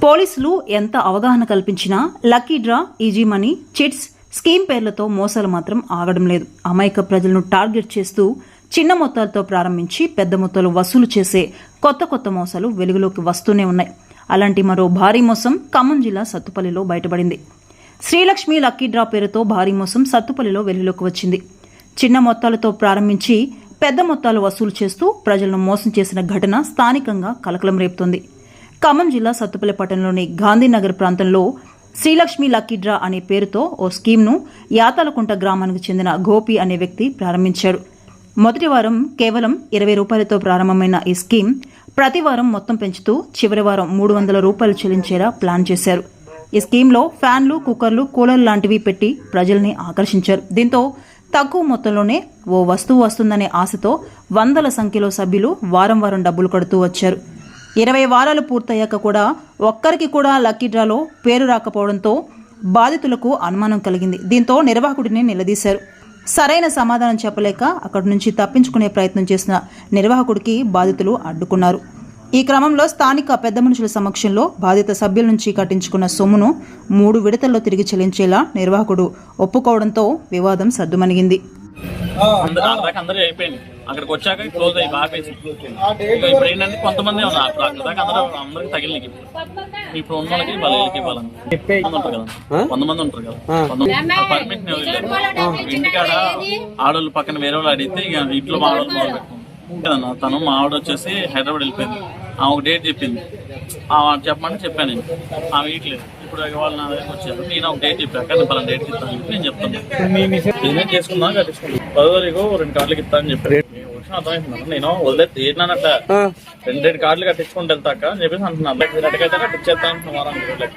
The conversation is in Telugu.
పోలీసులు ఎంత అవగాహన కల్పించినా lucky draw, easy money, chits, scheme పేర్లతో మోసాలు మాత్రం ఆగడం లేదు. అమాయక ప్రజలను టార్గెట్ చేస్తూ చిన్న మొత్తాలతో ప్రారంభించి పెద్ద మొత్తాలు వసూలు చేసే కొత్త మోసాలు వెలుగులోకి వస్తూనే ఉన్నాయి. అలాంటి మరో భారీ మోసం ఖమ్మం జిల్లా సత్తుపల్లిలో బయటపడింది. శ్రీలక్ష్మి లక్కీ డ్రా పేరుతో భారీ మోసం సత్తుపల్లిలో వెలుగులోకి వచ్చింది. చిన్న మొత్తాలతో ప్రారంభించి పెద్ద మొత్తాలు వసూలు చేస్తూ ప్రజలను మోసం చేసిన ఘటన స్థానికంగా కలకలం రేపుతోంది. ఖమ్మం జిల్లా సత్తుపల్లి పట్టణంలోని గాంధీనగర్ ప్రాంతంలో శ్రీలక్ష్మి లక్కీ డ్రా అనే పేరుతో ఓ స్కీమ్ను యాతాలకుంట గ్రామానికి చెందిన గోపి అనే వ్యక్తి ప్రారంభించాడు. మొదటి వారం కేవలం 20 రూపాయలతో ప్రారంభమైన ఈ స్కీమ్ ప్రతి వారం మొత్తం పెంచుతూ చివరి వారం 300 రూపాయలు చెల్లించేలా ప్లాన్ చేశారు. ఈ స్కీమ్లో ఫ్యాన్లు, కుక్కర్లు, కూలర్లు లాంటివి పెట్టి ప్రజల్ని ఆకర్షించారు. దీంతో తక్కువ మొత్తంలోనే ఓ వస్తువు వస్తుందనే ఆశతో వందల సంఖ్యలో సభ్యులు వారం డబ్బులు కడుతూ వచ్చారు. 20 వారాలు పూర్తయ్యాక కూడా ఒక్కరికి కూడా లక్కీ డ్రాలో పేరు రాకపోవడంతో బాధితులకు అనుమానం కలిగింది. దీంతో నిర్వాహకుడిని నిలదీశారు. సరైన సమాధానం చెప్పలేక అక్కడి నుంచి తప్పించుకునే ప్రయత్నం చేసిన నిర్వాహకుడికి బాధితులు అడ్డుకున్నారు. ఈ క్రమంలో స్థానిక పెద్ద మనుషుల సమక్షంలో బాధిత సభ్యుల నుంచి కట్టించుకున్న సొమ్మును 3 విడతల్లో తిరిగి చెల్లించేలా నిర్వాహకుడు ఒప్పుకోవడంతో వివాదం సద్దుమణిగింది. అక్కడికి వచ్చాక క్లోజ్ అయ్యి ఆపేసి ఇప్పుడు ఏంటంటే కొంతమంది ఉన్నారు అక్కడ దాకా అందరికి తగిలికి ఇప్పుడు ఉన్న వాళ్ళకి వాళ్ళకి ఇవ్వాలని ఉంటారు కదా, కొంతమంది ఉంటారు కదా, పర్మిషన్ ఇవ్వలేదు. ఇంటికాడ ఆడోళ్ళు పక్కన వేరే వాళ్ళు అడిగితే ఇక ఇంట్లో మా ఆడోళ్ళు మొదలు పెట్టుకుంది కదన్నా. తను మా ఆవిడ వచ్చేసి హైదరాబాద్ వెళ్ళిపోయింది. ఆమె ఒక డేట్ చెప్పింది, చెప్పమని చెప్పాను నేను. ఆమె ఇట్లేదు. ఇప్పుడు వాళ్ళు నా దగ్గరకు వచ్చారు. నేను ఒక డేట్ చెప్పాక నేను పలానా డేట్కి ఇస్తాను చెప్పి నేను చెప్తాను. బిజినెస్ చేసుకున్నా కట్టించుకుంటాను. 10 తారీఖు 2 కార్డులకి ఇస్తానని చెప్పాను. అర్థమవుతున్నాను. నేను వదిలేదు ఏంటన్నట్ట 2 కార్డులు కట్టించుకుంటూ వెళ్తాక అని చెప్పేసి అంటున్నాను. కట్టించేస్తాను వారానికి.